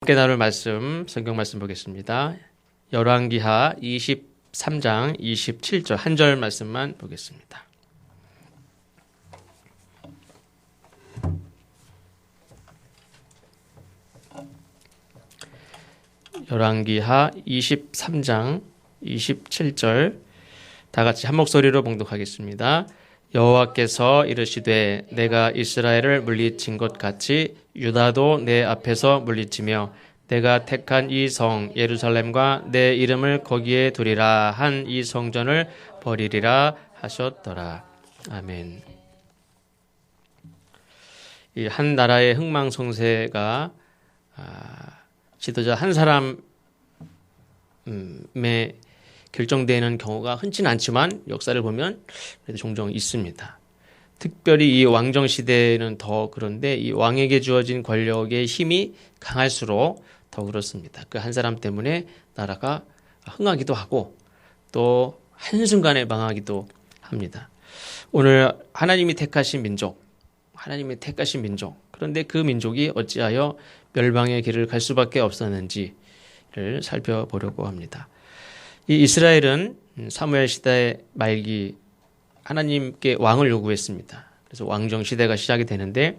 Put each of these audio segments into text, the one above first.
함께 나눌 말씀, 성경 말씀 보겠습니다. 열왕기하 23장 27절 한 절 말씀만 보겠습니다. 열왕기하 23장 27절 다 같이 한 목소리로 봉독하겠습니다. 여호와께서 이르시되 내가 이스라엘을 물리친 것 같이 유다도 내 앞에서 물리치며 내가 택한 이 성 예루살렘과 내 이름을 거기에 두리라 한 이 성전을 버리리라 하셨더라. 아멘. 이 한 나라의 흥망성쇠가 지도자 한 사람의 결정되는 경우가 흔치는 않지만 역사를 보면 그래도 종종 있습니다. 특별히 이 왕정 시대는 더 그런데 이 왕에게 주어진 권력의 힘이 강할수록 더 그렇습니다. 그 한 사람 때문에 나라가 흥하기도 하고 또 한순간에 망하기도 합니다. 오늘 하나님이 택하신 민족, 그런데 그 민족이 어찌하여 멸망의 길을 갈 수밖에 없었는지를 살펴보려고 합니다. 이 이스라엘은 사무엘 시대 말기 하나님께 왕을 요구했습니다. 그래서 왕정 시대가 시작이 되는데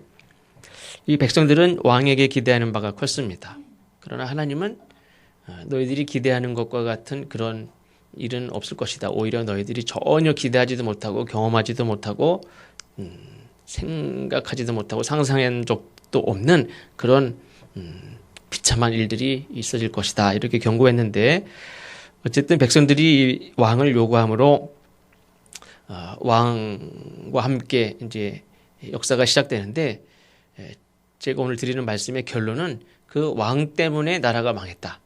이 백성들은 왕에게 기대하는 바가 컸습니다. 그러나 하나님은 너희들이 기대하는 것과 같은 그런 일은 없을 것이다. 오히려 너희들이 전혀 기대하지도 못하고 경험하지도 못하고 생각하지도 못하고 상상한 적도 없는 그런 비참한 일들이 있어질 것이다. 이렇게 경고했는데 어쨌든 백성들이 왕을 요구함으로 왕과 함께 이제 역사가 시작되는데 제가 오늘 드리는 말씀의 결론은 그 왕 때문에 나라가 망했다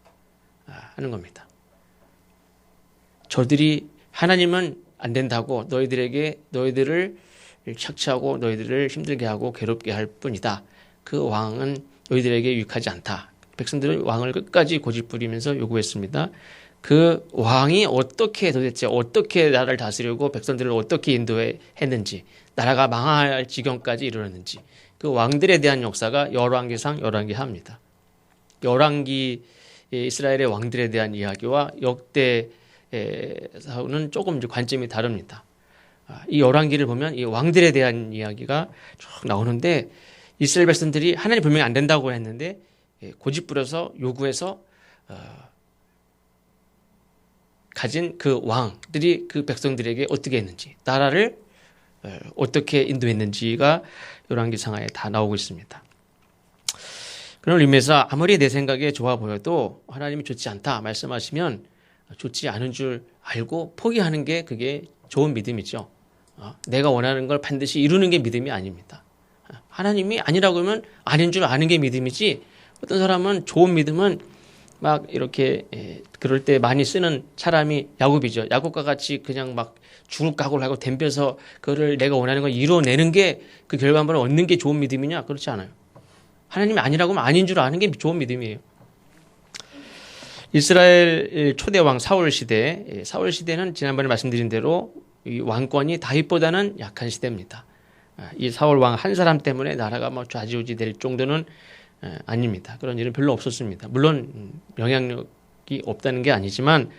하는 겁니다. 저들이 하나님은 안 된다고 너희들을 착취하고 너희들을 힘들게 하고 괴롭게 할 뿐이다. 그 왕은 너희들에게 유익하지 않다. 백성들은 왕을 끝까지 고집부리면서 요구했습니다. 그 왕이 도대체 어떻게 나라를 다스리고 백성들을 어떻게 인도했는지, 나라가 망할 지경까지 이르렀는지, 그 왕들에 대한 역사가 열왕기상, 열왕기하입니다. 열왕기 이스라엘의 왕들에 대한 이야기와 역대사는 조금 관점이 다릅니다. 이 열왕기를 보면 이 왕들에 대한 이야기가 쭉 나오는데 이스라엘 백성들이 하나님 분명히 안 된다고 했는데 고집부려서 요구해서 가진 그 왕들이 그 백성들에게 어떻게 했는지, 나라를 어떻게 인도했는지가 열왕기상하에 다 나오고 있습니다. 그런 의미에서 아무리 내 생각에 좋아 보여도 하나님이 좋지 않다 말씀하시면 좋지 않은 줄 알고 포기하는 게 그게 좋은 믿음이죠. 내가 원하는 걸 반드시 이루는 게 믿음이 아닙니다. 하나님이 아니라고 하면 아닌 줄 아는 게 믿음이지, 어떤 사람은 좋은 믿음은 막 이렇게 그럴 때 많이 쓰는 사람이 야곱이죠. 야곱과 같이 그냥 막 죽을 각오를 하고 덤벼서 그거를 내가 원하는 걸 이뤄내는 게 그 결과물을 얻는 게 좋은 믿음이냐? 그렇지 않아요. 하나님이 아니라고 하면 아닌 줄 아는 게 좋은 믿음이에요. 이스라엘 초대 왕 사울 시대는 지난번에 말씀드린 대로 이 왕권이 다윗보다는 약한 시대입니다. 이 사울 왕 한 사람 때문에 나라가 뭐 좌지우지 될 정도는 아닙니다. 그런 일은 별로 없었습니다. 물론 영향력이 없다는 게 아니지만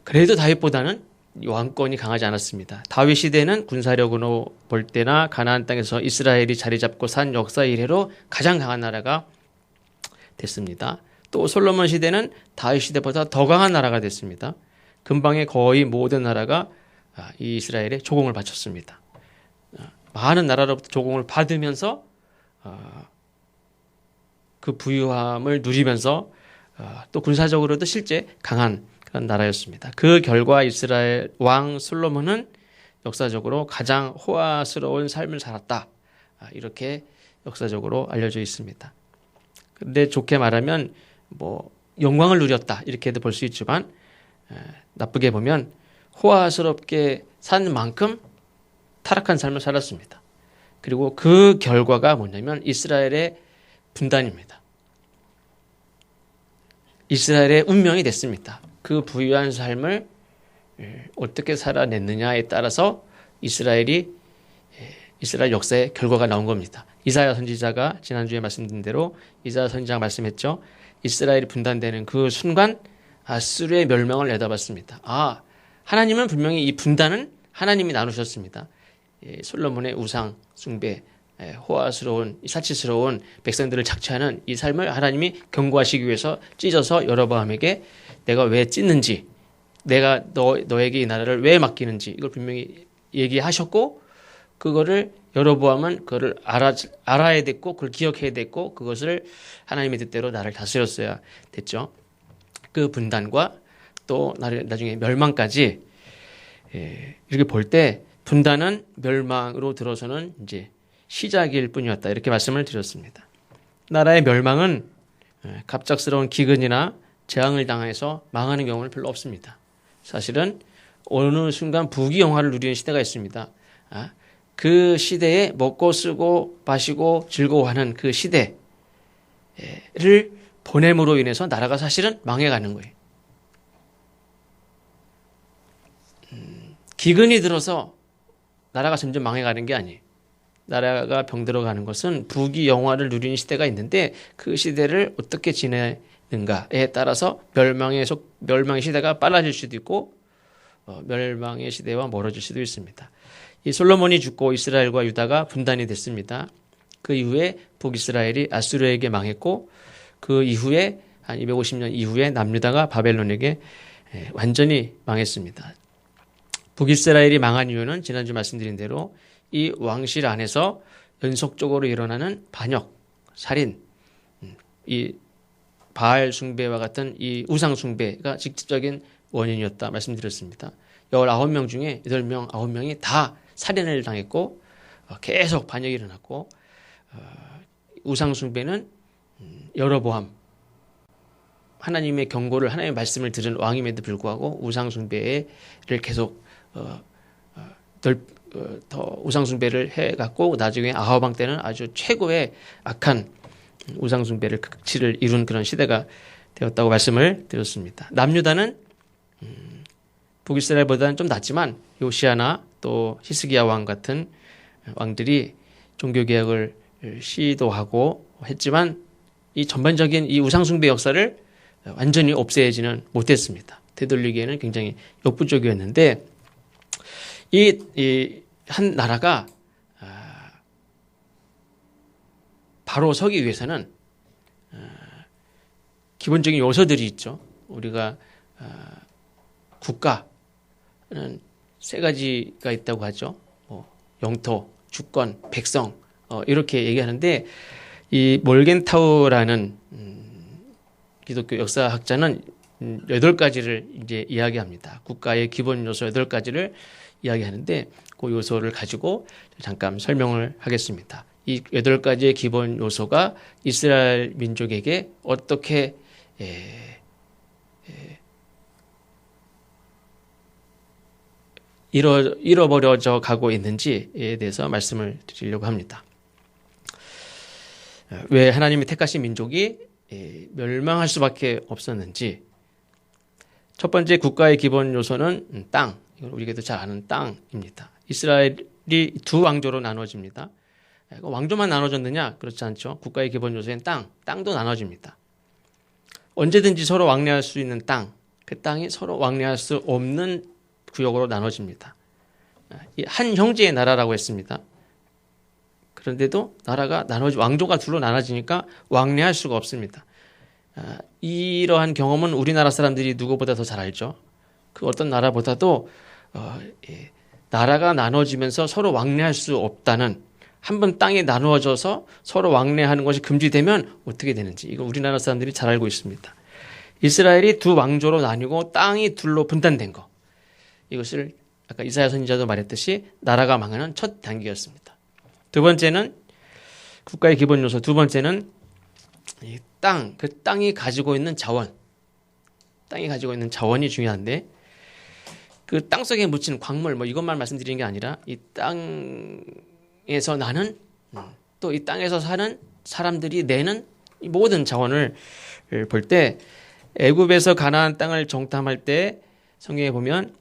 그래도 다윗보다는 왕권이 강하지 않았습니다. 다윗 시대는 군사력으로 볼 때나 가나안 땅에서 이스라엘이 자리 잡고 산 역사 이래로 가장 강한 나라가 됐습니다. 또 솔로몬 시대는 다윗 시대보다 더 강한 나라가 됐습니다. 근방의 거의 모든 나라가 이 이스라엘에 조공을 바쳤습니다. 많은 나라로부터 조공을 받으면서 그 부유함을 누리면서 또 군사적으로도 실제 강한 그런 나라였습니다. 그 결과 이스라엘 왕 솔로몬은 역사적으로 가장 호화스러운 삶을 살았다. 이렇게 역사적으로 알려져 있습니다. 그런데 좋게 말하면 뭐 영광을 누렸다 이렇게도 볼 수 있지만 나쁘게 보면 호화스럽게 산 만큼 타락한 삶을 살았습니다. 그리고 그 결과가 뭐냐면 이스라엘의 분단입니다. 이스라엘의 운명이 됐습니다. 그 부유한 삶을 어떻게 살아냈느냐에 따라서 이스라엘 역사의 결과가 나온 겁니다. 이사야 선지자가 지난주에 말씀드린 대로 이사야 선지자가 말씀했죠. 이스라엘이 분단되는 그 순간 아수르의 멸망을 내다봤습니다. 하나님은 분명히 이 분단은 하나님이 나누셨습니다. 솔로몬의 우상 숭배, 호화스러운 사치스러운 백성들을 착취하는 이 삶을 하나님이 경고하시기 위해서 찢어서 여로보암에게 내가 왜 찢는지, 내가 너에게 이 나라를 왜 맡기는지 이걸 분명히 얘기하셨고, 그거를 여로보암은 그거를 알아야 됐고 그걸 기억해야 됐고 그것을 하나님의 뜻대로 나를 다스렸어야 됐죠. 그 분단과 또 나중에 멸망까지 이렇게 볼 때 분단은 멸망으로 들어서는 이제 시작일 뿐이었다, 이렇게 말씀을 드렸습니다. 나라의 멸망은 갑작스러운 기근이나 재앙을 당해서 망하는 경우는 별로 없습니다. 사실은 어느 순간 부귀영화를 누리는 시대가 있습니다. 그 시대에 먹고 쓰고 마시고 즐거워하는 그 시대를 보냄으로 인해서 나라가 사실은 망해가는 거예요. 기근이 들어서 나라가 점점 망해가는 게 아니에요. 나라가 병들어가는 것은 부귀영화를 누리는 시대가 있는데 그 시대를 어떻게 지내는가에 따라서 멸망의 시대가 빨라질 수도 있고 멸망의 시대와 멀어질 수도 있습니다. 이 솔로몬이 죽고 이스라엘과 유다가 분단이 됐습니다. 그 이후에 북이스라엘이 아수르에게 망했고 그 이후에 한 250년 이후에 남유다가 바벨론에게 완전히 망했습니다. 북이스라엘이 망한 이유는 지난주 말씀드린 대로 이 왕실 안에서 연속적으로 일어나는 반역, 살인, 이 바알 숭배와 같은 이 우상 숭배가 직접적인 원인이었다 말씀드렸습니다. 19명 중에 8명, 9명이 다 살인을 당했고 계속 반역이 일어났고 우상 숭배는 여로보암, 하나님의 경고를, 하나님의 말씀을 들은 왕임에도 불구하고 우상 숭배를 계속 더 우상 숭배를 해갔고 나중에 아합 왕 때는 아주 최고의 악한 우상 숭배를 극치를 이룬 그런 시대가 되었다고 말씀을 드렸습니다. 남유다는 북이스라엘보다는 좀 낫지만 요시아나 또 히스기야 왕 같은 왕들이 종교개혁을 시도하고 했지만 이 전반적인 이 우상숭배 역사를 완전히 없애지는 못했습니다. 되돌리기에는 굉장히 역부족이었는데 이 한 나라가 바로 서기 위해서는 기본적인 요소들이 있죠. 우리가 국가는 세 가지가 있다고 하죠. 영토, 주권, 백성 이렇게 얘기하는데 이 몰겐타우라는 기독교 역사학자는 8가지를 이제 이야기합니다. 국가의 기본 요소 8가지를 이야기하는데 그 요소를 가지고 잠깐 설명을 하겠습니다. 이 8가지의 기본 요소가 이스라엘 민족에게 어떻게 잃어버려져 가고 있는지에 대해서 말씀을 드리려고 합니다. 왜 하나님이 택하신 민족이 멸망할 수밖에 없었는지. 첫 번째 국가의 기본 요소는 땅, 이건 우리에게도 잘 아는 땅입니다. 이스라엘이 두 왕조로 나눠집니다. 왕조만 나눠졌느냐? 그렇지 않죠. 국가의 기본 요소인 땅도 나눠집니다. 언제든지 서로 왕래할 수 있는 땅, 그 땅이 서로 왕래할 수 없는 구역으로 나눠집니다. 한 형제의 나라라고 했습니다. 그런데도 나라가 왕조가 둘로 나눠지니까 왕래할 수가 없습니다. 이러한 경험은 우리나라 사람들이 누구보다 더 잘 알죠. 그 어떤 나라보다도 나라가 나눠지면서 서로 왕래할 수 없다는, 한번 땅이 나누어져서 서로 왕래하는 것이 금지되면 어떻게 되는지 이거 우리나라 사람들이 잘 알고 있습니다. 이스라엘이 두 왕조로 나뉘고 땅이 둘로 분단된 거, 이것을 아까 이사야 선지자도 말했듯이 나라가 망하는 첫 단계였습니다. 두 번째는 국가의 기본 요소, 두 번째는 이 땅, 그 땅이 가지고 있는 자원, 땅이 가지고 있는 자원이 중요한데 그 땅속에 묻힌 광물 이것만 말씀드리는 게 아니라 이 땅에서 나는 또 이 땅에서 사는 사람들이 내는 이 모든 자원을 볼 때 애굽에서 가나안 땅을 정탐할 때 성경에 보면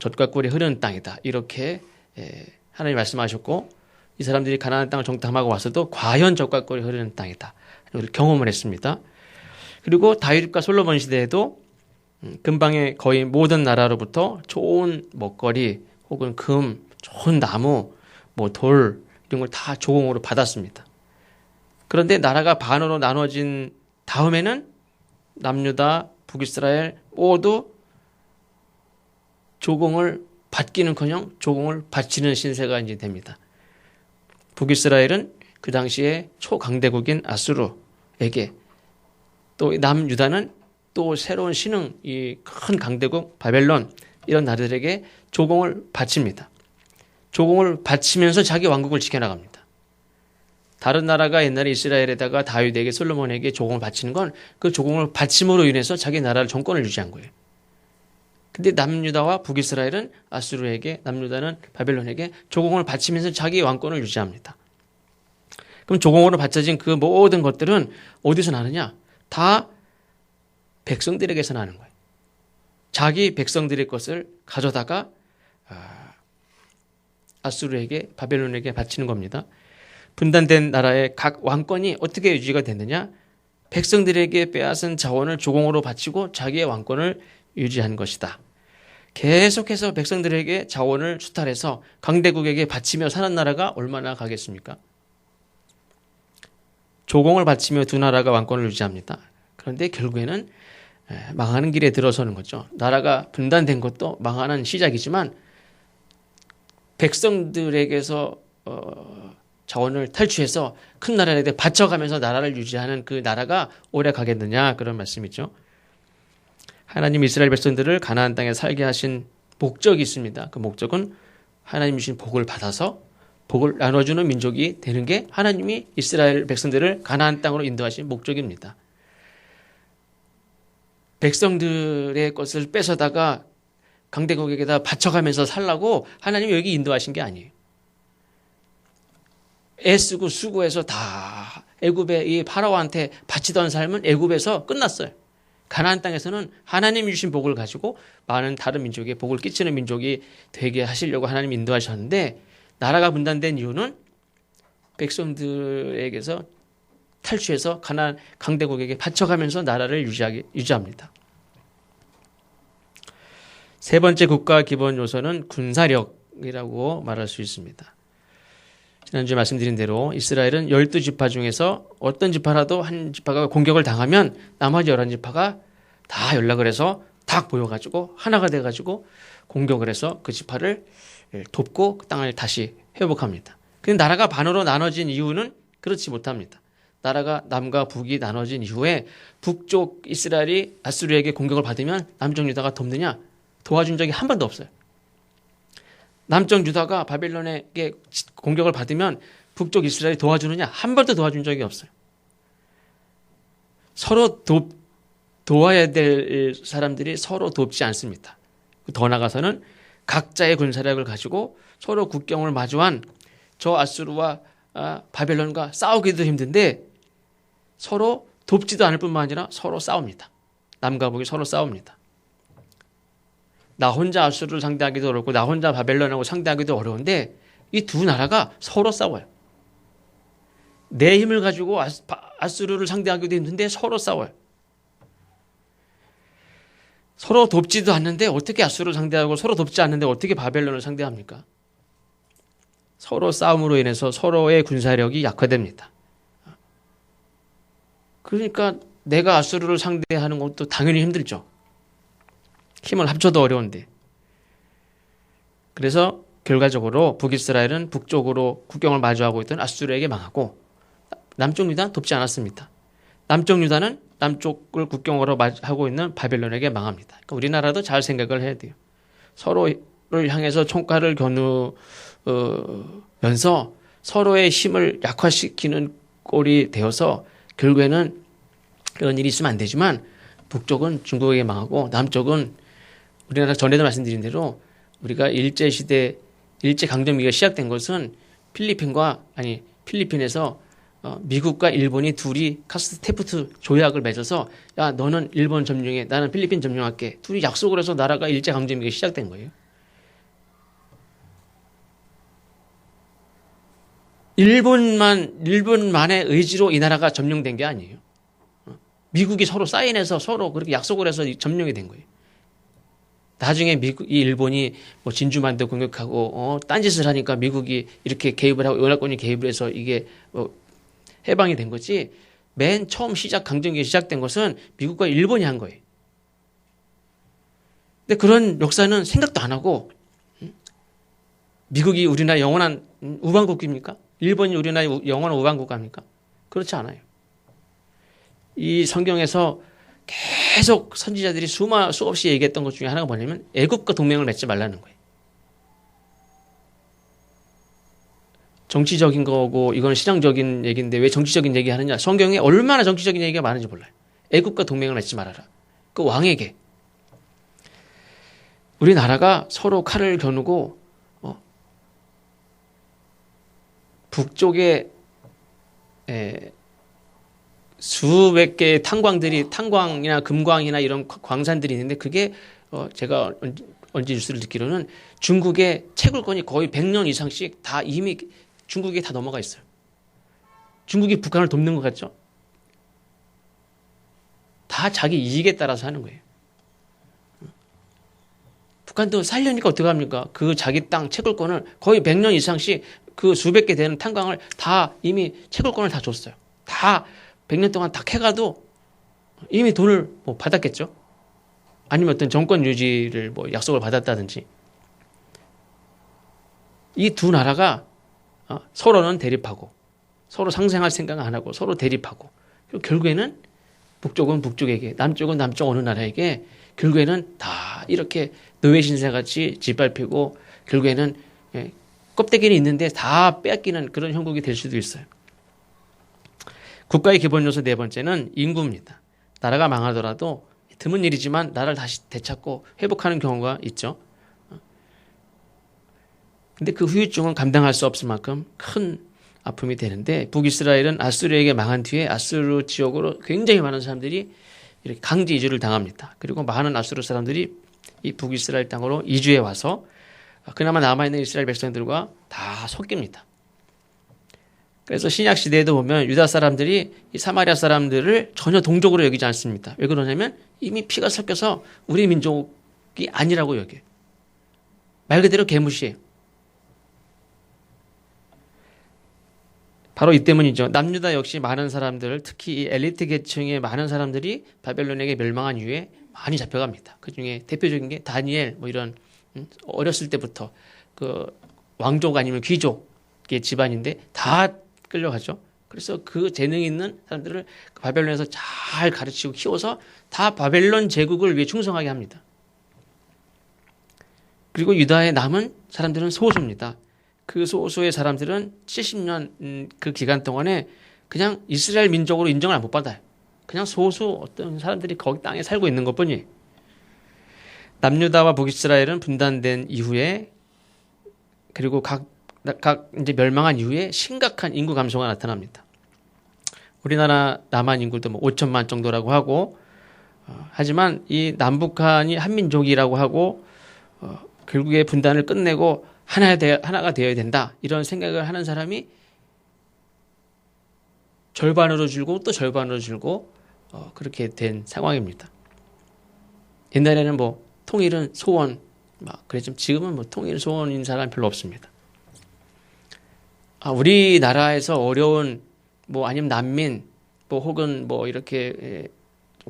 젖과 꿀이 흐르는 땅이다 이렇게 하나님이 말씀하셨고 이 사람들이 가나안 땅을 정탐하고 와서도 과연 젖과꿀이 흐르는 땅이다. 이걸 경험을 했습니다. 그리고 다윗과 솔로몬 시대에도 근방의 거의 모든 나라로부터 좋은 먹거리 혹은 금, 좋은 나무, 뭐 돌 이런 걸 다 조공으로 받았습니다. 그런데 나라가 반으로 나눠진 다음에는 남유다, 북이스라엘 모두 조공을 받기는커녕 조공을 바치는 신세가 이제 됩니다. 북이스라엘은 그 당시에 초강대국인 아수르에게, 또 남유다는 또 새로운 신흥 이 큰 강대국 바벨론 이런 나라들에게 조공을 바칩니다. 조공을 바치면서 자기 왕국을 지켜나갑니다. 다른 나라가 옛날에 이스라엘에다가 다윗에게 솔로몬에게 조공을 바치는 건 그 조공을 바침으로 인해서 자기 나라를 정권을 유지한 거예요. 근데 남유다와 북이스라엘은 아수르에게, 남유다는 바벨론에게 조공을 바치면서 자기 왕권을 유지합니다. 그럼 조공으로 바쳐진 그 모든 것들은 어디서 나느냐? 다 백성들에게서 나는 거예요. 자기 백성들의 것을 가져다가 아수르에게, 바벨론에게 바치는 겁니다. 분단된 나라의 각 왕권이 어떻게 유지가 됐느냐? 백성들에게 빼앗은 자원을 조공으로 바치고 자기의 왕권을 유지한 것이다. 계속해서 백성들에게 자원을 수탈해서 강대국에게 바치며 사는 나라가 얼마나 가겠습니까? 조공을 바치며 두 나라가 왕권을 유지합니다. 그런데 결국에는 망하는 길에 들어서는 거죠. 나라가 분단된 것도 망하는 시작이지만 백성들에게서 자원을 탈취해서 큰 나라에게 바쳐가면서 나라를 유지하는 그 나라가 오래 가겠느냐, 그런 말씀이죠. 하나님 이스라엘 백성들을 가나안 땅에 살게 하신 목적이 있습니다. 그 목적은 하나님 주신 복을 받아서 복을 나눠주는 민족이 되는 게 하나님이 이스라엘 백성들을 가나안 땅으로 인도하신 목적입니다. 백성들의 것을 뺏어다가 강대국에게다 바쳐가면서 살라고 하나님이 여기 인도하신 게 아니에요. 애쓰고 수고해서 다 애굽의 이 파라오한테 바치던 삶은 애굽에서 끝났어요. 가나안 땅에서는 하나님이 주신 복을 가지고 많은 다른 민족에 복을 끼치는 민족이 되게 하시려고 하나님이 인도하셨는데, 나라가 분단된 이유는 백성들에게서 탈취해서 가나안 강대국에게 바쳐가면서 나라를 유지합니다. 세 번째 국가 기본 요소는 군사력이라고 말할 수 있습니다. 지난주에 말씀드린 대로 이스라엘은 12지파 중에서 어떤 지파라도 한 지파가 공격을 당하면 나머지 11지파가 다 연락을 해서 딱 모여가지고 하나가 돼가지고 공격을 해서 그 지파를 돕고 그 땅을 다시 회복합니다. 근데 나라가 반으로 나눠진 이유는 그렇지 못합니다. 나라가 남과 북이 나눠진 이후에 북쪽 이스라엘이 아수르에게 공격을 받으면 남쪽 유다가 돕느냐? 도와준 적이 한 번도 없어요. 남쪽 유다가 바벨론에게 공격을 받으면 북쪽 이스라엘이 도와주느냐? 한 번도 도와준 적이 없어요. 서로 도와야 될 사람들이 서로 돕지 않습니다. 더 나아가서는 각자의 군사력을 가지고 서로 국경을 마주한 저 아수르와 바벨론과 싸우기도 힘든데 서로 돕지도 않을 뿐만 아니라 서로 싸웁니다. 남과 북이 서로 싸웁니다. 나 혼자 아수르를 상대하기도 어렵고 나 혼자 바벨론하고 상대하기도 어려운데 이 두 나라가 서로 싸워요. 내 힘을 가지고 아수르를 상대하기도 힘든데 서로 싸워요. 서로 돕지도 않는데 어떻게 아수르를 상대하고 서로 돕지 않는데 어떻게 바벨론을 상대합니까? 서로 싸움으로 인해서 서로의 군사력이 약화됩니다. 그러니까 내가 아수르를 상대하는 것도 당연히 힘들죠. 힘을 합쳐도 어려운데. 그래서 결과적으로 북이스라엘은 북쪽으로 국경을 마주하고 있던 아수르에게 망하고 남쪽 유다는 돕지 않았습니다. 남쪽 유다는 남쪽을 국경으로 하고 있는 바벨론에게 망합니다. 그러니까 우리나라도 잘 생각을 해야 돼요. 서로를 향해서 총칼을 겨누면서 서로의 힘을 약화시키는 꼴이 되어서 결국에는 그런 일이 있으면 안 되지만 북쪽은 중국에게 망하고 남쪽은 우리나라 전에도 말씀드린 대로 우리가 일제강점기가 시작된 것은 필리핀에서 미국과 일본이 둘이 카스테프트 조약을 맺어서 야 너는 일본 점령해 나는 필리핀 점령할게 둘이 약속을 해서 나라가 일제강점기가 시작된 거예요. 일본만의 의지로 이 나라가 점령된 게 아니에요. 미국이 서로 사인해서 서로 그렇게 약속을 해서 점령이 된 거예요. 나중에 이 일본이 뭐 진주만도 공격하고 딴짓을 하니까 미국이 이렇게 개입을 하고 연합군이 개입을 해서 이게 해방이 된 거지. 맨 처음 강점기가 시작된 것은 미국과 일본이 한 거예요. 근데 그런 역사는 생각도 안 하고, 미국이 우리나라 영원한 우방국입니까? 일본이 우리나라 영원한 우방국입니까? 그렇지 않아요. 이 성경에서 계속 선지자들이 수없이 얘기했던 것 중에 하나가 뭐냐면 애국과 동맹을 맺지 말라는 거예요. 정치적인 거고 이건 신앙적인 얘기인데 왜 정치적인 얘기 하느냐. 성경에 얼마나 정치적인 얘기가 많은지 몰라요. 애국과 동맹을 맺지 말아라. 그 왕에게. 우리나라가 서로 칼을 겨누고 북쪽에 수백 개의 탄광이나 금광이나 이런 광산들이 있는데 그게 제가 언제 뉴스를 듣기로는 중국의 채굴권이 거의 100년 이상씩 다 이미 중국에 다 넘어가 있어요. 중국이 북한을 돕는 것 같죠? 다 자기 이익에 따라서 하는 거예요. 북한도 살려니까 어떡합니까? 그 자기 땅 채굴권을 거의 100년 이상씩 그 수백 개 되는 탄광을 다 이미 채굴권을 다 줬어요. 다 100년 동안 다 캐가도 이미 돈을 뭐 받았겠죠? 아니면 어떤 정권 유지를 뭐 약속을 받았다든지. 이 두 나라가 서로는 대립하고 서로 상생할 생각을 안 하고 서로 대립하고 그리고 결국에는 북쪽은 북쪽에게 남쪽은 남쪽 어느 나라에게 결국에는 다 이렇게 노예 신세같이 짓밟히고 결국에는 껍데기는 있는데 다 빼앗기는 그런 형국이 될 수도 있어요. 국가의 기본 요소 네 번째는 인구입니다. 나라가 망하더라도 드문 일이지만 나라를 다시 되찾고 회복하는 경우가 있죠. 근데 그 후유증은 감당할 수 없을 만큼 큰 아픔이 되는데 북이스라엘은 아수르에게 망한 뒤에 아수르 지역으로 굉장히 많은 사람들이 이렇게 강제 이주를 당합니다. 그리고 많은 아수르 사람들이 이 북이스라엘 땅으로 이주해 와서 그나마 남아있는 이스라엘 백성들과 다 섞입니다. 그래서 신약 시대에도 보면 유다 사람들이 이 사마리아 사람들을 전혀 동족으로 여기지 않습니다. 왜 그러냐면 이미 피가 섞여서 우리 민족이 아니라고 여겨요. 말 그대로 개무시해요. 바로 이 때문이죠. 남유다 역시 많은 사람들, 특히 이 엘리트 계층의 많은 사람들이 바벨론에게 멸망한 이후에 많이 잡혀갑니다. 그 중에 대표적인 게 다니엘, 뭐 이런 어렸을 때부터 그 왕족 아니면 귀족의 집안인데 다 끌려가죠. 그래서 그 재능 있는 사람들을 바벨론에서 잘 가르치고 키워서 다 바벨론 제국을 위해 충성하게 합니다. 그리고 유다에 남은 사람들은 소수입니다. 그 소수의 사람들은 70년 그 기간 동안에 그냥 이스라엘 민족으로 인정을 못 받아요. 그냥 소수 어떤 사람들이 거기 땅에 살고 있는 것뿐이에요. 남유다와 북이스라엘은 분단된 이후에 그리고 각 이제 멸망한 이후에 심각한 인구 감소가 나타납니다. 우리나라 남한 인구도 뭐 5천만 정도라고 하고 하지만 이 남북한이 한민족이라고 하고 결국에 분단을 끝내고 하나가 되어야 된다 이런 생각을 하는 사람이 절반으로 줄고 또 절반으로 줄고 그렇게 된 상황입니다. 옛날에는 뭐 통일은 소원 막 그랬지만 지금은 뭐 통일 소원인 사람 별로 없습니다. 우리나라에서 어려운 뭐 아니면 난민 뭐 혹은 뭐 이렇게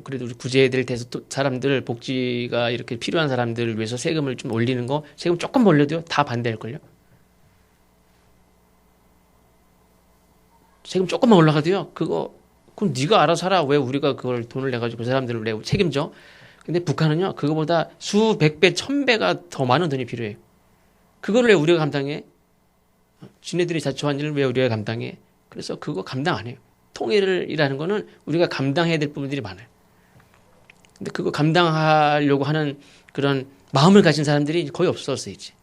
그래도 우리 구제해드릴 사람들 복지가 이렇게 필요한 사람들을 위해서 세금을 좀 올리는 거 세금 조금 올려도요 다 반대할걸요. 세금 조금만 올라가도요 그럼 네가 알아서 하라. 왜 우리가 그걸 돈을 내가지고 그 사람들을 내고 책임져. 근데 북한은요 그거보다 수백 배, 1000배가 더 많은 돈이 필요해요. 그거를 왜 우리가 감당해? 지네들이 자초한 일을 왜 우리가 감당해? 그래서 그거 감당 안 해요. 통일이라는 거는 우리가 감당해야 될 부분들이 많아요. 근데 그거 감당하려고 하는 그런 마음을 가진 사람들이 거의 없었어요, 이제.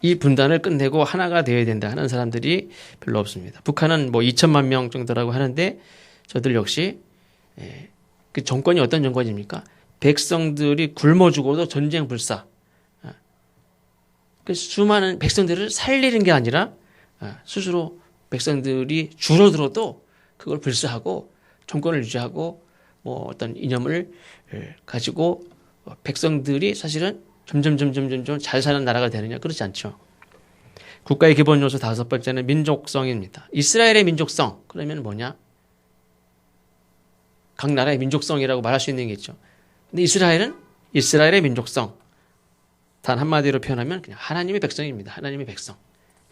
이 분단을 끝내고 하나가 되어야 된다 하는 사람들이 별로 없습니다. 북한은 뭐 2천만 명 정도라고 하는데 저들 역시 그 정권이 어떤 정권입니까? 백성들이 굶어 죽어도 전쟁 불사. 그 수많은 백성들을 살리는 게 아니라 스스로 백성들이 줄어들어도 그걸 불사하고 정권을 유지하고 뭐 어떤 이념을 가지고 백성들이 사실은 점점 잘 사는 나라가 되느냐? 그렇지 않죠. 국가의 기본 요소 다섯 번째는 민족성입니다. 이스라엘의 민족성, 그러면 뭐냐? 각 나라의 민족성이라고 말할 수 있는 게 있죠. 근데 이스라엘은 이스라엘의 민족성. 단 한마디로 표현하면 그냥 하나님의 백성입니다. 하나님의 백성.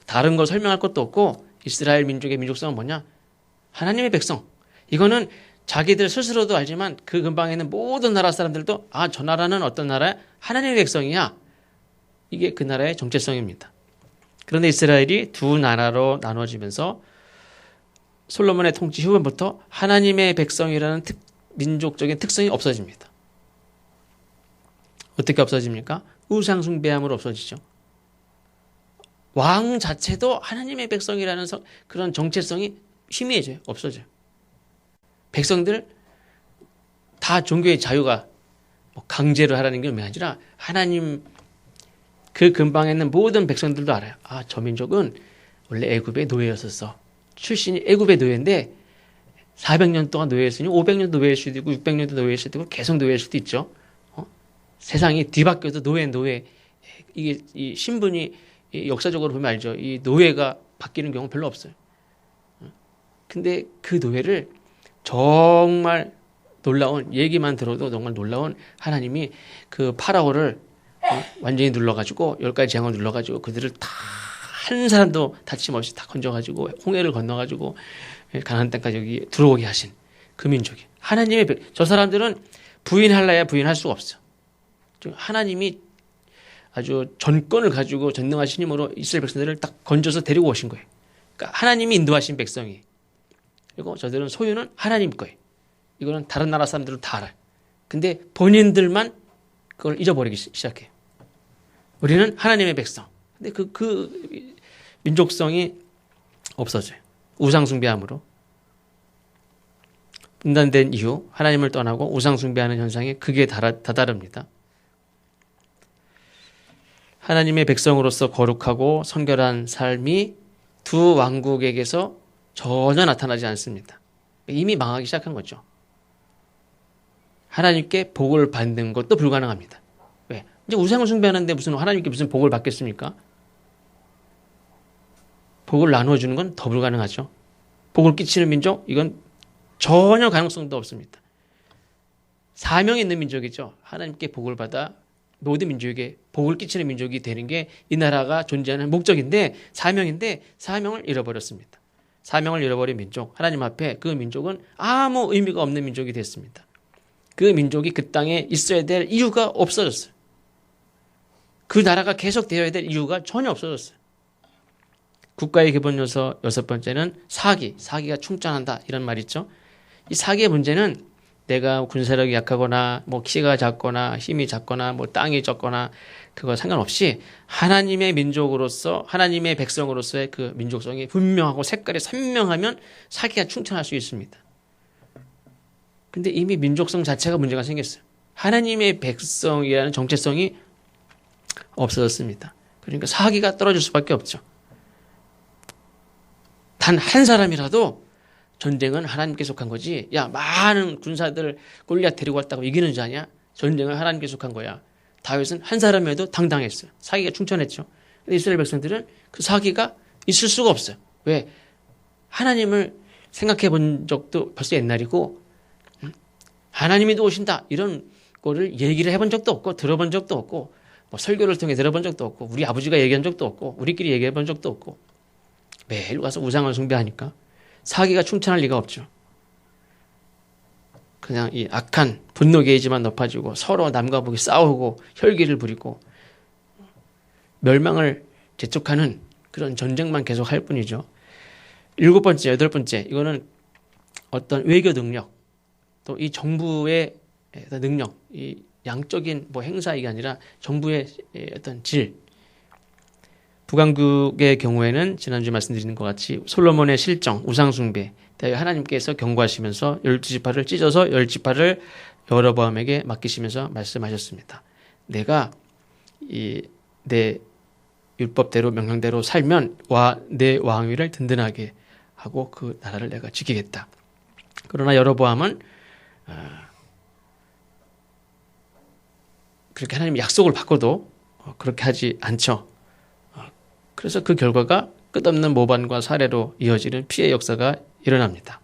다른 걸 설명할 것도 없고 이스라엘 민족의 민족성은 뭐냐? 하나님의 백성. 이거는 자기들 스스로도 알지만 그 근방에 있는 모든 나라 사람들도 저 나라는 어떤 나라야? 하나님의 백성이야. 이게 그 나라의 정체성입니다. 그런데 이스라엘이 두 나라로 나눠지면서 솔로몬의 통치 후반부터 하나님의 백성이라는 민족적인 특성이 없어집니다. 어떻게 없어집니까? 우상 숭배함으로 없어지죠. 왕 자체도 하나님의 백성이라는 그런 정체성이 희미해져요. 없어져요. 백성들 다 종교의 자유가 강제로 하라는 게 아니라 하나님 그 근방에 있는 모든 백성들도 알아요. 저 민족은 원래 애굽의 노예였었어. 출신이 애굽의 노예인데 400년 동안 노예였으니 500년 노예일 수도 있고 600년도 노예일 수도 있고 계속 노예일 수도 있죠. 세상이 뒤바뀌어도 노예. 이게 이 신분이 역사적으로 보면 알죠. 이 노예가 바뀌는 경우 별로 없어요. 근데 그 노예를 정말 놀라운 얘기만 들어도 정말 놀라운 하나님이 그 파라오를 완전히 눌러가지고 10가지 재앙을 눌러가지고 그들을 다 한 사람도 다침 없이 다 건져가지고 홍해를 건너가지고 가나안 땅까지 여기 들어오게 하신 그 민족이 하나님의 저 사람들은 부인할래야 부인할 수가 없어. 하나님이 아주 전권을 가지고 전능하신 힘으로 이스라엘 백성들을 딱 건져서 데리고 오신 거예요. 그러니까 하나님이 인도하신 백성이. 그리고 저들은 소유는 하나님 거예요. 이거는 다른 나라 사람들은 다 알아요. 근데 본인들만 그걸 잊어버리기 시작해요. 우리는 하나님의 백성. 근데 그 민족성이 없어져요. 우상숭배함으로. 분단된 이후 하나님을 떠나고 우상숭배하는 현상이 크게 다다릅니다. 하나님의 백성으로서 거룩하고 성결한 삶이 두 왕국에게서 전혀 나타나지 않습니다. 이미 망하기 시작한 거죠. 하나님께 복을 받는 것도 불가능합니다. 왜? 이제 우상을 숭배하는데 하나님께 무슨 복을 받겠습니까? 복을 나누어주는 건 더 불가능하죠. 복을 끼치는 민족? 이건 전혀 가능성도 없습니다. 사명이 있는 민족이죠. 하나님께 복을 받아 모든 민족에게 복을 끼치는 민족이 되는 게 이 나라가 존재하는 목적인데 사명인데 사명을 잃어버렸습니다. 사명을 잃어버린 민족, 하나님 앞에 그 민족은 아무 의미가 없는 민족이 됐습니다. 그 민족이 그 땅에 있어야 될 이유가 없어졌어요. 그 나라가 계속 되어야 될 이유가 전혀 없어졌어요. 국가의 기본 요소 여섯 번째는 사기가 충천한다 이런 말 있죠. 이 사기의 문제는 내가 군사력이 약하거나 키가 작거나 힘이 작거나 땅이 적거나 그거 상관없이 하나님의 민족으로서 하나님의 백성으로서의 그 민족성이 분명하고 색깔이 선명하면 사기가 충천할 수 있습니다. 근데 이미 민족성 자체가 문제가 생겼어요. 하나님의 백성이라는 정체성이 없어졌습니다. 그러니까 사기가 떨어질 수밖에 없죠. 단 한 사람이라도 전쟁은 하나님께 속한 거지. 야, 많은 군사들 골리앗 데리고 왔다고 이기는 줄 아냐? 전쟁은 하나님께 속한 거야. 다윗은 한 사람이라도 당당했어요. 사기가 충천했죠. 근데 이스라엘 백성들은 그 사기가 있을 수가 없어요. 왜? 하나님을 생각해 본 적도 벌써 옛날이고 하나님이 오신다 이런 거를 얘기를 해본 적도 없고 들어본 적도 없고 설교를 통해 들어본 적도 없고 우리 아버지가 얘기한 적도 없고 우리끼리 얘기해 본 적도 없고 매일 가서 우상을 숭배하니까 사기가 충천할 리가 없죠. 그냥 이 악한 분노 게이지만 높아지고 서로 남과 북이 싸우고 혈기를 부리고 멸망을 재촉하는 그런 전쟁만 계속 할 뿐이죠. 일곱 번째, 여덟 번째 이거는 어떤 외교 능력 또 이 정부의 능력 이 양적인 행사 이게 아니라 정부의 어떤 질 북왕국의 경우에는 지난주에 말씀드린 것 같이 솔로몬의 실정, 우상숭배 하나님께서 경고하시면서 12지파를 찢어서 10지파를 여로보암에게 맡기시면서 말씀하셨습니다. 내가 내 율법대로 명령대로 살면 내 왕위를 든든하게 하고 그 나라를 내가 지키겠다. 그러나 여로보암은 그렇게 하나님 약속을 받고도 그렇게 하지 않죠. 그래서 그 결과가 끝없는 모반과 살해로 이어지는 피해 역사가 일어납니다.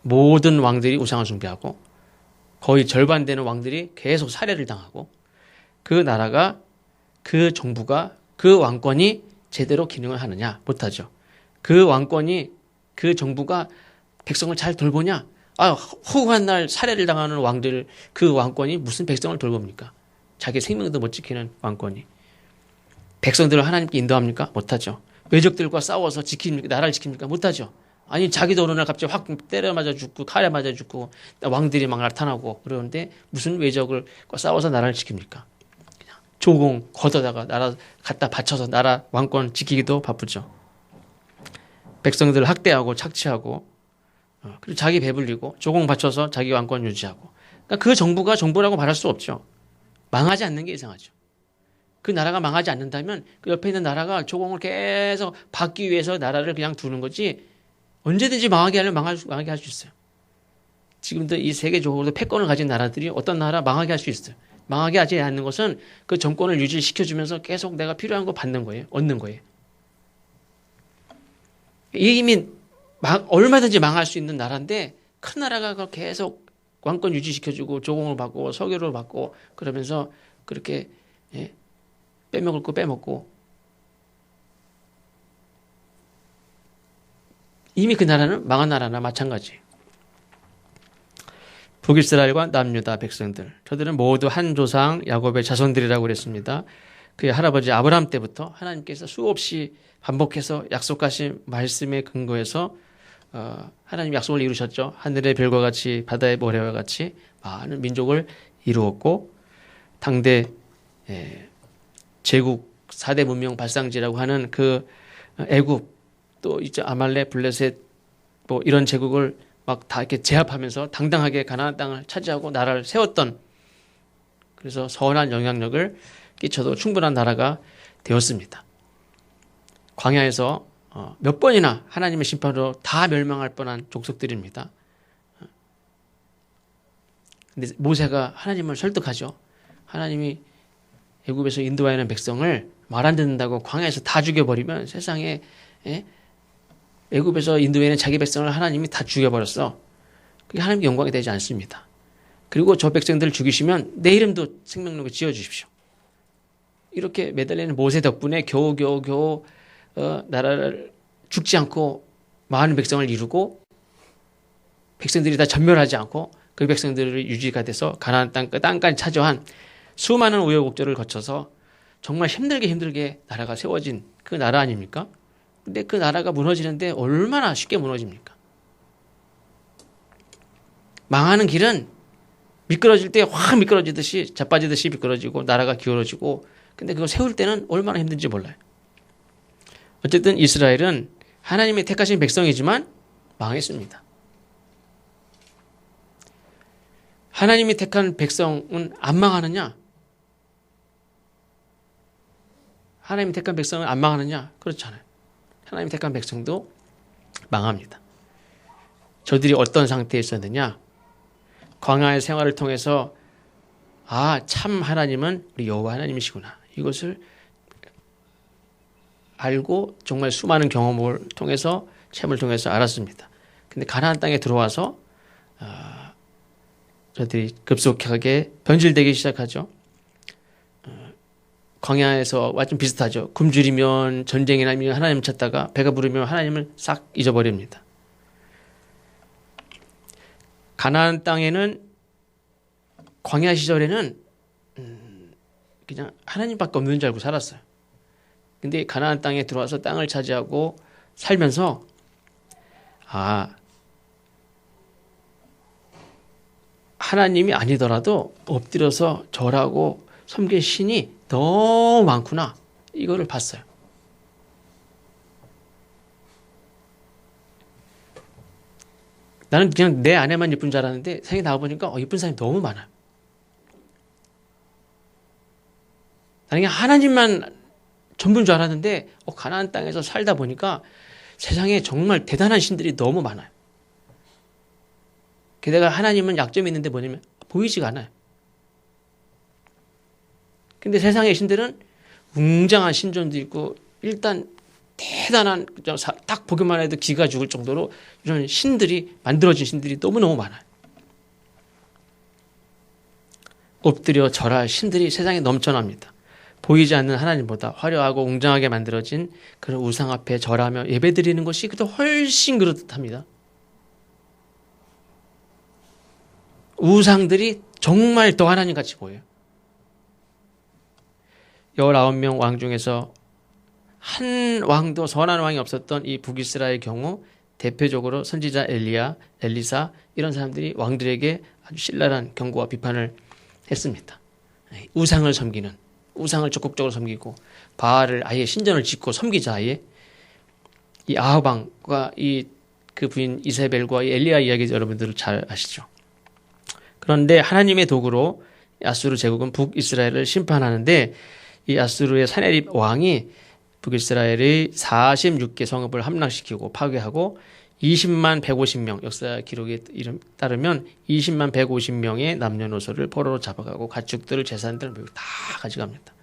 모든 왕들이 우상을 숭배하고 거의 절반 되는 왕들이 계속 살해를 당하고 그 나라가 그 정부가 그 왕권이 제대로 기능을 하느냐? 못하죠. 그 왕권이 그 정부가 백성을 잘 돌보냐? 허구한 날 살해를 당하는 왕들 그 왕권이 무슨 백성을 돌봅니까? 자기 생명도 못 지키는 왕권이. 백성들을 하나님께 인도합니까? 못하죠. 외적들과 싸워서 나라를 지킵니까? 못하죠. 아니 자기도 어느 날 갑자기 확 때려 맞아 죽고 칼에 맞아 죽고 왕들이 막 나타나고 그러는데 무슨 외적을과 싸워서 나라를 지킵니까? 그냥 조공 걷어다가 나라 갖다 바쳐서 나라 왕권 지키기도 바쁘죠. 백성들을 학대하고 착취하고 그리고 자기 배불리고 조공 바쳐서 자기 왕권 유지하고 그러니까 그 정부가 정부라고 말할 수 없죠. 망하지 않는 게 이상하죠. 그 나라가 망하지 않는다면 그 옆에 있는 나라가 조공을 계속 받기 위해서 나라를 그냥 두는 거지 언제든지 망하게 하려면 망하게 할 수 있어요. 지금도 이 세계적으로 패권을 가진 나라들이 어떤 나라 망하게 할 수 있어요. 망하게 하지 않는 것은 그 정권을 유지시켜주면서 계속 내가 필요한 거 받는 거예요. 얻는 거예요. 이미 얼마든지 망할 수 있는 나라인데 큰 나라가 계속 왕권 유지시켜주고 조공을 받고 석유를 받고 그러면서 그렇게 빼먹을 거 빼먹고 이미 그 나라는 망한 나라나 마찬가지예요. 북이스라엘과 남유다 백성들 저들은 모두 한 조상 야곱의 자손들이라고 그랬습니다. 그의 할아버지 아브라함 때부터 하나님께서 수없이 반복해서 약속하신 말씀에 근거해서 하나님 약속을 이루셨죠. 하늘의 별과 같이 바다의 모래와 같이 많은 민족을 이루었고 당대 제국 4대 문명 발상지라고 하는 그 애굽 또 이제 아말렉, 블레셋 뭐 이런 제국을 막 다 이렇게 제압하면서 당당하게 가나안 땅을 차지하고 나라를 세웠던 그래서 선한 영향력을 끼쳐도 충분한 나라가 되었습니다. 광야에서 몇 번이나 하나님의 심판으로 다 멸망할 뻔한 족속들입니다. 근데 모세가 하나님을 설득하죠. 하나님이 애굽에서 인도하는 백성을 말 안 듣는다고 광야에서 다 죽여버리면 세상에 애굽에서 인도하는 자기 백성을 하나님이 다 죽여버렸어. 그게 하나님께 영광이 되지 않습니다. 그리고 저 백성들을 죽이시면 내 이름도 생명록에 지어주십시오. 이렇게 매달리는 모세 덕분에 겨우 나라를 죽지 않고 많은 백성을 이루고 백성들이 다 전멸하지 않고 그 백성들을 유지가 돼서 가나안 땅까지 차지한 수많은 우여곡절을 거쳐서 정말 힘들게 나라가 세워진 그 나라 아닙니까? 근데 그 나라가 무너지는데 얼마나 쉽게 무너집니까? 망하는 길은 미끄러질 때 확 미끄러지듯이 자빠지듯이 미끄러지고 나라가 기울어지고 근데 그거 세울 때는 얼마나 힘든지 몰라요. 어쨌든 이스라엘은 하나님의 택하신 백성이지만 망했습니다. 하나님이 택한 백성은 안 망하느냐? 하나님이 택한 백성은 안 망하느냐? 그렇지 않아요. 하나님이 택한 백성도 망합니다. 저들이 어떤 상태에 있었느냐? 광야의 생활을 통해서 참 하나님은 우리 여호와 하나님이시구나. 이것을 알고 정말 수많은 경험을 통해서 체험을 통해서 알았습니다. 근데 가나안 땅에 들어와서 저들이 급속하게 변질되기 시작하죠. 광야에서와 좀 비슷하죠. 굶주리면 전쟁이나 하나님 찾다가 배가 부르면 하나님을 싹 잊어버립니다. 가나안 땅에는 광야 시절에는 그냥 하나님밖에 없는 줄 알고 살았어요. 근데 가나안 땅에 들어와서 땅을 차지하고 살면서 하나님이 아니더라도 엎드려서 절하고 섬길 신이 너무 많구나. 이거를 봤어요. 나는 그냥 내 아내만 예쁜 줄 알았는데 세상에 나와보니까 예쁜 사람이 너무 많아요. 나는 하나님만 전부인 줄 알았는데 가나안 땅에서 살다 보니까 세상에 정말 대단한 신들이 너무 많아요. 게다가 하나님은 약점이 있는데 뭐냐면 보이지가 않아요. 근데 세상의 신들은 웅장한 신전도 있고 일단 대단한 딱 보기만 해도 기가 죽을 정도로 이런 신들이 만들어진 신들이 너무너무 많아요. 엎드려 절할 신들이 세상에 넘쳐납니다. 보이지 않는 하나님보다 화려하고 웅장하게 만들어진 그런 우상 앞에 절하며 예배드리는 것이 그도 훨씬 그렇답니다. 우상들이 정말 더 하나님같이 보여요. 19명 왕 중에서 한 왕도 선한 왕이 없었던 이 북이스라엘의 경우 대표적으로 선지자 엘리야, 엘리사 이런 사람들이 왕들에게 아주 신랄한 경고와 비판을 했습니다. 우상을 섬기는, 우상을 적극적으로 섬기고 바알을 아예 신전을 짓고 섬기자 아예. 이 아합 왕과 그 부인 이세벨과 이 엘리야 이야기 여러분들 잘 아시죠? 그런데 하나님의 도구로 아수르 제국은 북이스라엘을 심판하는데 이 아수르의 사네립 왕이 북이스라엘의 46개 성읍을 함락시키고 파괴하고 20만 150명, 역사 기록에 따르면 20만 150명의 남녀노소를 포로로 잡아가고 가축들, 재산들 다 가져갑니다.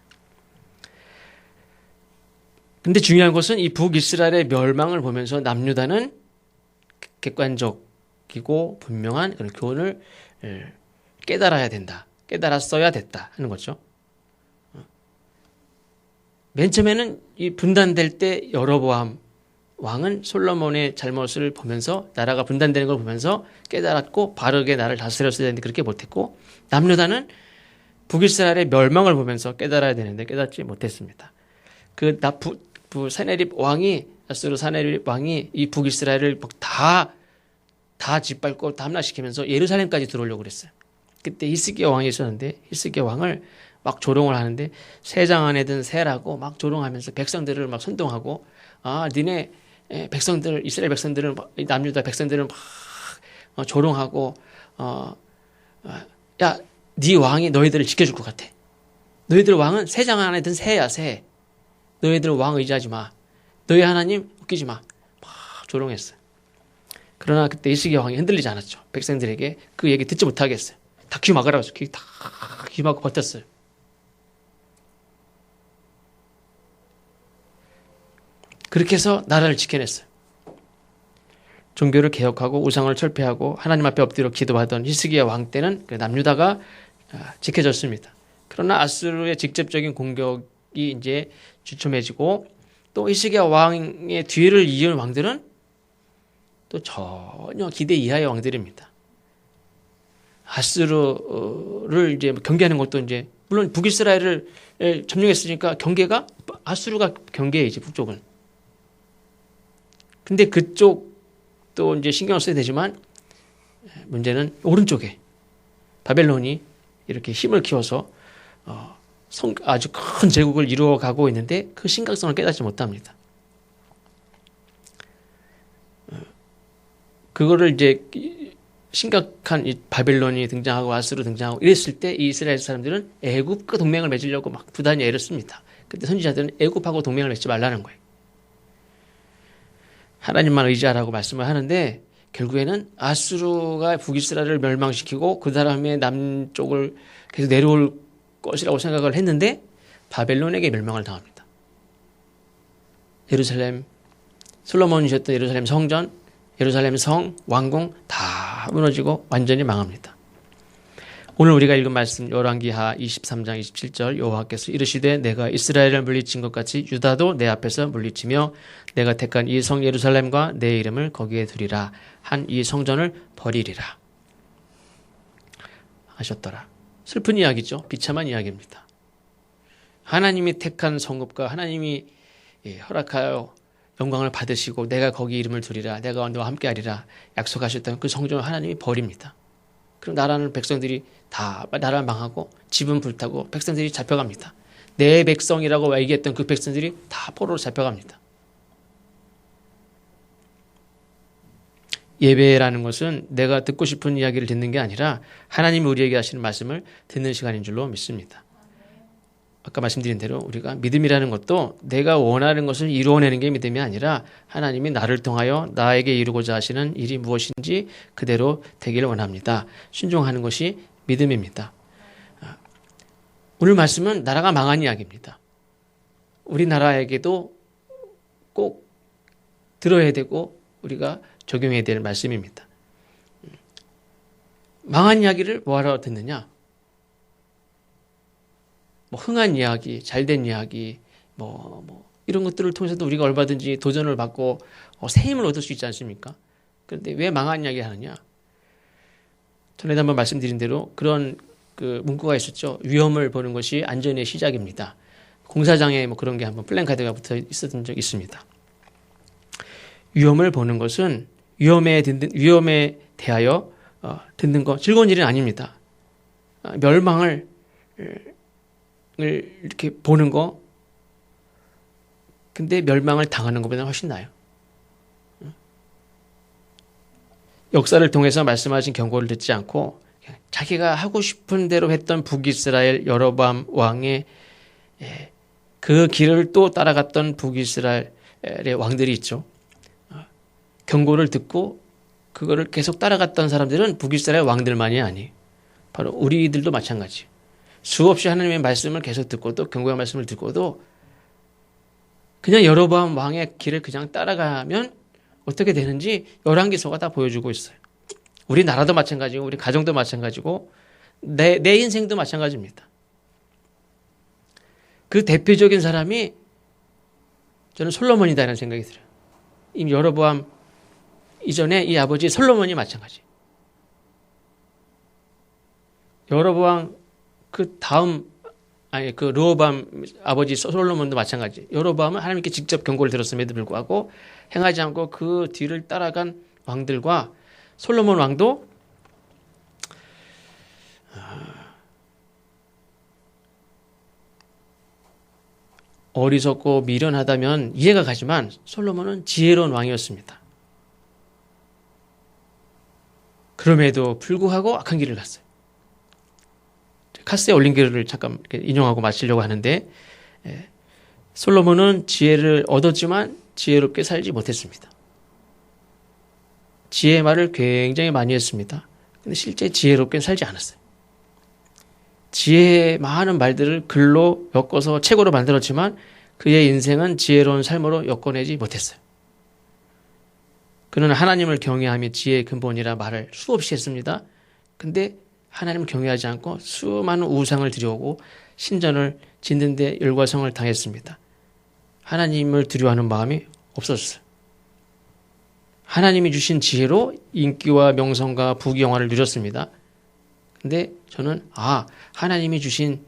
근데 중요한 것은 이 북이스라엘의 멸망을 보면서 남유다는 객관적이고 분명한 그런 교훈을 깨달아야 된다. 깨달았어야 됐다 하는 거죠. 맨 처음에는 이 분단될 때 여로보암 왕은 솔로몬의 잘못을 보면서 나라가 분단되는 걸 보면서 깨달았고 바르게 나를 다스렸어야 되는데 그렇게 못했고 남유다는 북이스라엘의 멸망을 보면서 깨달아야 되는데 깨닫지 못했습니다. 사네립 왕이 아수르 사네립 왕이 이 북이스라엘을 다 짓밟고 다 함락시키면서 예루살렘까지 들어오려고 그랬어요. 그때 히스기야 왕이 있었는데 히스기야 왕을 막 조롱을 하는데 새장 안에 든 새라고 막 조롱하면서 백성들을 막 선동하고 니네 백성들 이스라엘 백성들은 남유다 백성들은 막 조롱하고 야, 네 왕이 너희들을 지켜줄 것 같아. 너희들 왕은 새장 안에 든 새야 새. 너희들 왕 의지하지 마. 너희 하나님 웃기지 마. 막 조롱했어요. 그러나 그때 히스기야 왕이 흔들리지 않았죠. 백성들에게 그 얘기 듣지 못하게 했어요. 다 귀 막으라고 해서 귀 막고 버텼어요. 그렇게 해서 나라를 지켜냈어요. 종교를 개혁하고 우상을 철폐하고 하나님 앞에 엎드려 기도하던 히스기야 왕 때는 그 남유다가 지켜졌습니다. 그러나 아수르의 직접적인 공격이 이제 주춤해지고 또 히스기야 왕의 뒤를 이은 왕들은 또 전혀 기대 이하의 왕들입니다. 아수르를 이제 경계하는 것도 이제 물론 북이스라엘을 점령했으니까 경계가 아수르가 경계이지 북쪽은. 근데 그쪽도 이제 신경을 써야 되지만 문제는 오른쪽에 바벨론이 이렇게 힘을 키워서 아주 큰 제국을 이루어가고 있는데 그 심각성을 깨닫지 못합니다. 그거를 이제 심각한 이 바벨론이 등장하고 아수르 등장하고 이랬을 때 이 이스라엘 사람들은 애굽과 동맹을 맺으려고 막 부단히 애를 씁니다. 그때 선지자들은 애굽하고 동맹을 맺지 말라는 거예요. 하나님만 의지하라고 말씀을 하는데 결국에는 아수르가 북이스라엘을 멸망시키고 그 다음에 남쪽을 계속 내려올 것이라고 생각을 했는데 바벨론에게 멸망을 당합니다. 예루살렘, 솔로몬이 지었던 예루살렘 성전, 예루살렘 성, 왕궁 다 무너지고 완전히 망합니다. 오늘 우리가 읽은 말씀 열왕기하 23장 27절 여호와께서 이르시되 내가 이스라엘을 물리친 것 같이 유다도 내 앞에서 물리치며 내가 택한 이 성 예루살렘과 내 이름을 거기에 두리라 한 이 성전을 버리리라 하셨더라. 슬픈 이야기죠. 비참한 이야기입니다. 하나님이 택한 성읍과 하나님이 허락하여 영광을 받으시고 내가 거기 이름을 두리라 내가 너와 함께하리라 약속하셨던 그 성전을 하나님이 버립니다. 그럼 나라는 백성들이 다 나라를 망하고 집은 불타고 백성들이 잡혀갑니다. 내 백성이라고 얘기했던 그 백성들이 다 포로로 잡혀갑니다. 예배라는 것은 내가 듣고 싶은 이야기를 듣는 게 아니라 하나님이 우리에게 하시는 말씀을 듣는 시간인 줄로 믿습니다. 아까 말씀드린 대로 우리가 믿음이라는 것도 내가 원하는 것을 이루어내는 게 믿음이 아니라 하나님이 나를 통하여 나에게 이루고자 하시는 일이 무엇인지 그대로 되기를 원합니다. 순종하는 것이 믿음입니다. 오늘 말씀은 나라가 망한 이야기입니다. 우리나라에게도 꼭 들어야 되고 우리가 적용해야 될 말씀입니다. 망한 이야기를 뭐하러 듣느냐? 뭐 흥한 이야기, 잘된 이야기, 이런 것들을 통해서도 우리가 얼마든지 도전을 받고 새 힘을 얻을 수 있지 않습니까? 그런데 왜 망한 이야기 하느냐? 전에도 한번 말씀드린 대로 그런 그 문구가 있었죠. 위험을 보는 것이 안전의 시작입니다. 공사장에 뭐 그런 게 한번 플랜카드가 붙어 있었던 적이 있습니다. 위험을 보는 것은 위험에 대하여 듣는 거 즐거운 일은 아닙니다. 멸망을 이렇게 보는 거, 근데 멸망을 당하는 것보다 훨씬 나아요. 역사를 통해서 말씀하신 경고를 듣지 않고 자기가 하고 싶은 대로 했던 북이스라엘 여로보암 왕의 그 길을 또 따라갔던 북이스라엘의 왕들이 있죠. 경고를 듣고 그거를 계속 따라갔던 사람들은 북이스라엘 왕들만이 아니에요. 바로 우리들도 마찬가지. 수없이 하나님의 말씀을 계속 듣고도 경고의 말씀을 듣고도 그냥 여로보암 왕의 길을 그냥 따라가면 어떻게 되는지 열왕기서가 다 보여주고 있어요. 우리 나라도 마찬가지고 우리 가정도 마찬가지고 내 인생도 마찬가지입니다. 그 대표적인 사람이 저는 솔로몬이다라는 생각이 들어요. 이미 여로보암 이전에 이 아버지 솔로몬이 마찬가지. 여로보암 그 르호보암 아버지 솔로몬도 마찬가지. 여로보암은 하나님께 직접 경고를 들었음에도 불구하고 행하지 않고 그 뒤를 따라간 왕들과 솔로몬 왕도 어리석고 미련하다면 이해가 가지만 솔로몬은 지혜로운 왕이었습니다. 그럼에도 불구하고 악한 길을 갔어요. 카스에 올린 글을 잠깐 인용하고 마치려고 하는데 솔로몬은 지혜를 얻었지만 지혜롭게 살지 못했습니다. 지혜의 말을 굉장히 많이 했습니다. 근데 실제 지혜롭게 살지 않았어요. 지혜의 많은 말들을 글로 엮어서 책으로 만들었지만 그의 인생은 지혜로운 삶으로 엮어내지 못했어요. 그는 하나님을 경외하며 지혜의 근본이라 말을 수없이 했습니다. 근데 하나님을 경외하지 않고 수많은 우상을 들여오고 신전을 짓는 데 열과성을 당했습니다. 하나님을 두려워하는 마음이 없었어요. 하나님이 주신 지혜로 인기와 명성과 부귀영화를 누렸습니다. 근데 저는 하나님이 주신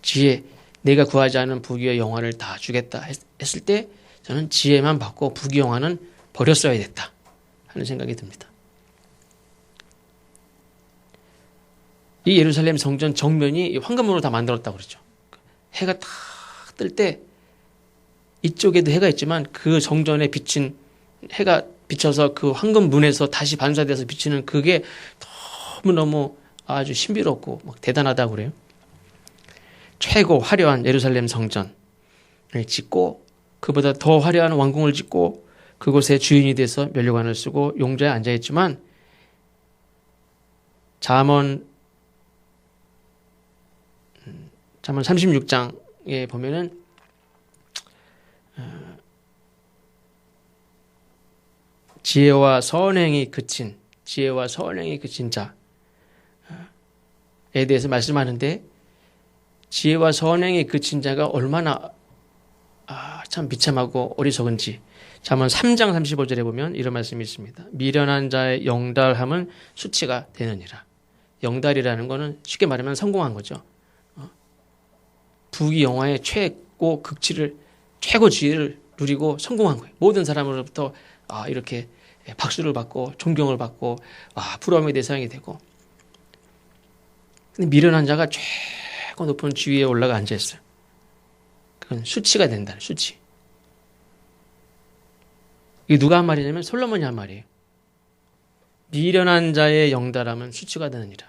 지혜, 내가 구하지 않은 부귀와 영화를 다 주겠다 했을 때 저는 지혜만 받고 부귀영화는 버렸어야 됐다 하는 생각이 듭니다. 이 예루살렘 성전 정면이 황금으로 다 만들었다고 그러죠. 해가 탁 뜰 때 이쪽에도 해가 있지만 그 성전에 비친 해가 비쳐서 그 황금 문에서 다시 반사돼서 비치는 그게 너무너무 아주 신비롭고 막 대단하다고 그래요. 최고 화려한 예루살렘 성전을 짓고 그보다 더 화려한 왕궁을 짓고 그곳에 주인이 돼서 면류관을 쓰고 용좌에 앉아있지만 잠언 36장에 보면은 지혜와 선행이 그친 자에 대해서 말씀하는데 지혜와 선행이 그친 자가 얼마나 참 비참하고 어리석은지 잠언 3장 35절에 보면 이런 말씀이 있습니다. 미련한 자의 영달함은 수치가 되느니라. 영달이라는 거는 쉽게 말하면 성공한 거죠. 부귀영화의 최고 극치를 최고 지혜를 누리고 성공한 거예요. 모든 사람으로부터 이렇게 박수를 받고 존경을 받고 부러움의 대상이 되고 근데 미련한 자가 최고 높은 지위에 올라가 앉아있어요. 그건 수치가 된다는 수치. 이게 누가 한 말이냐면 솔로몬이 한 말이에요. 미련한 자의 영달함은 수치가 되느니라.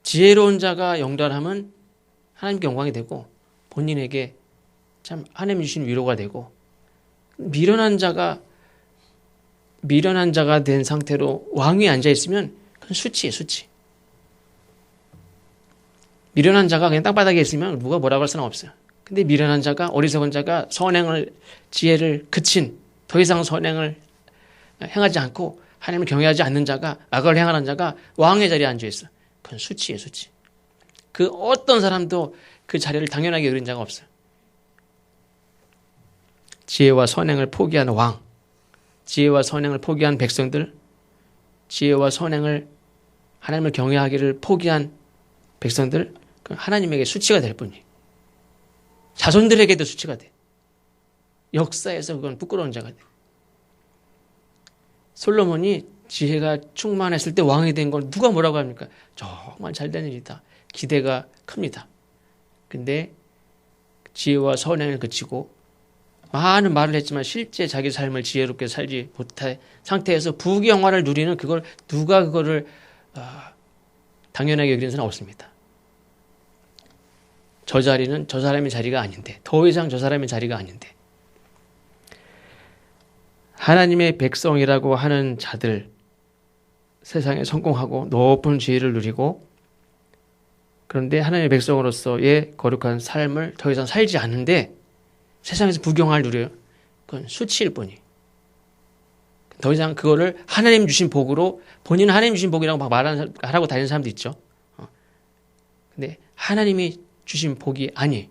지혜로운 자가 영달함은 하나님께 영광이 되고 본인에게 참 하나님 주신 위로가 되고 미련한 자가 된 상태로 왕 위에 앉아 있으면 그건 수치예요, 수치. 미련한 자가 그냥 땅바닥에 있으면 누가 뭐라고 할 수는 없어요. 근데 미련한 자가, 어리석은 자가 지혜를 그친 더 이상 선행을 행하지 않고 하나님을 경외하지 않는 자가, 악을 행하는 자가 왕의 자리에 앉아 있어. 그건 수치예요, 수치. 그 어떤 사람도 그 자리를 당연하게 여긴 자가 없어요. 지혜와 선행을 포기한 왕, 지혜와 선행을 포기한 백성들, 지혜와 선행을 하나님을 경외하기를 포기한 백성들, 하나님에게 수치가 될 뿐이에요. 자손들에게도 수치가 돼. 역사에서 그건 부끄러운 자가 돼. 솔로몬이 지혜가 충만했을 때 왕이 된 걸 누가 뭐라고 합니까? 정말 잘된 일이다. 기대가 큽니다. 근데 지혜와 선행을 그치고 많은 말을 했지만 실제 자기 삶을 지혜롭게 살지 못한 상태에서 부귀영화를 누리는 그걸 누가 그거를 당연하게 여기는 사람은 없습니다. 저 자리는 저 사람의 자리가 아닌데, 더 이상 저 사람의 자리가 아닌데, 하나님의 백성이라고 하는 자들, 세상에 성공하고 높은 지혜를 누리고, 그런데 하나님의 백성으로서의 거룩한 삶을 더 이상 살지 않는데 세상에서 부귀영화를 누려요. 그건 수치일 뿐이. 더 이상 그거를 하나님 주신 복으로, 본인은 하나님 주신 복이라고 막 말하고 다니는 사람도 있죠. 근데 하나님이 주신 복이 아니에요.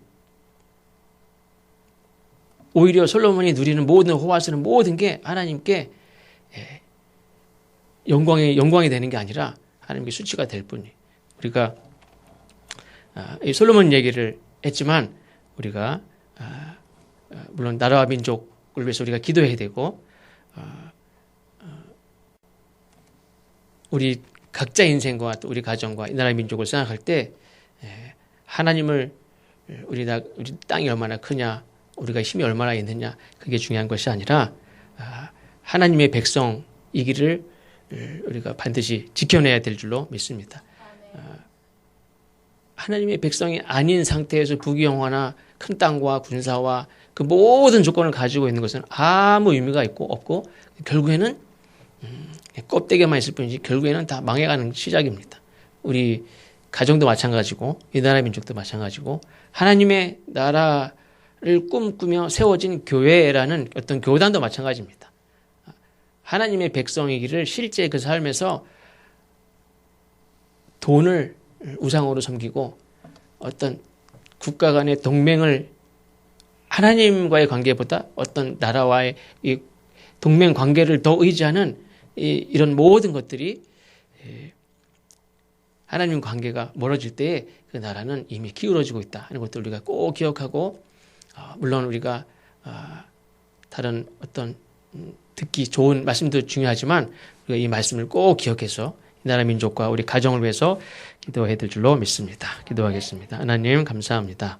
오히려 솔로몬이 누리는 모든 호화스는 모든 게 하나님께 영광이 되는 게 아니라 하나님께 수치가 될 뿐이에요. 우리가 이 솔로몬 얘기를 했지만 우리가 물론 나라와 민족을 위해서 우리가 기도해야 되고 우리 각자 인생과 또 우리 가정과 이 나라의 민족을 생각할 때 하나님을 우리 땅이 얼마나 크냐, 우리가 힘이 얼마나 있느냐, 그게 중요한 것이 아니라 하나님의 백성이기를 우리가 반드시 지켜내야 될 줄로 믿습니다. 하나님의 백성이 아닌 상태에서 부귀영화나 큰 땅과 군사와 그 모든 조건을 가지고 있는 것은 아무 의미가 없고 결국에는 껍데기만 있을 뿐이지 결국에는 다 망해가는 시작입니다. 우리 가정도 마찬가지고 이 나라 민족도 마찬가지고 하나님의 나라를 꿈꾸며 세워진 교회라는 어떤 교단도 마찬가지입니다. 하나님의 백성이기를 실제 그 삶에서 돈을 우상으로 섬기고 어떤 국가 간의 동맹을 하나님과의 관계보다 어떤 나라와의 이 동맹 관계를 더 의지하는 이런 모든 것들이 하나님 관계가 멀어질 때에 그 나라는 이미 기울어지고 있다 하는 것도 우리가 꼭 기억하고 물론 우리가 다른 어떤 듣기 좋은 말씀도 중요하지만 우리가 이 말씀을 꼭 기억해서 이 나라 민족과 우리 가정을 위해서 기도해야 될 줄로 믿습니다. 기도하겠습니다. 하나님 감사합니다.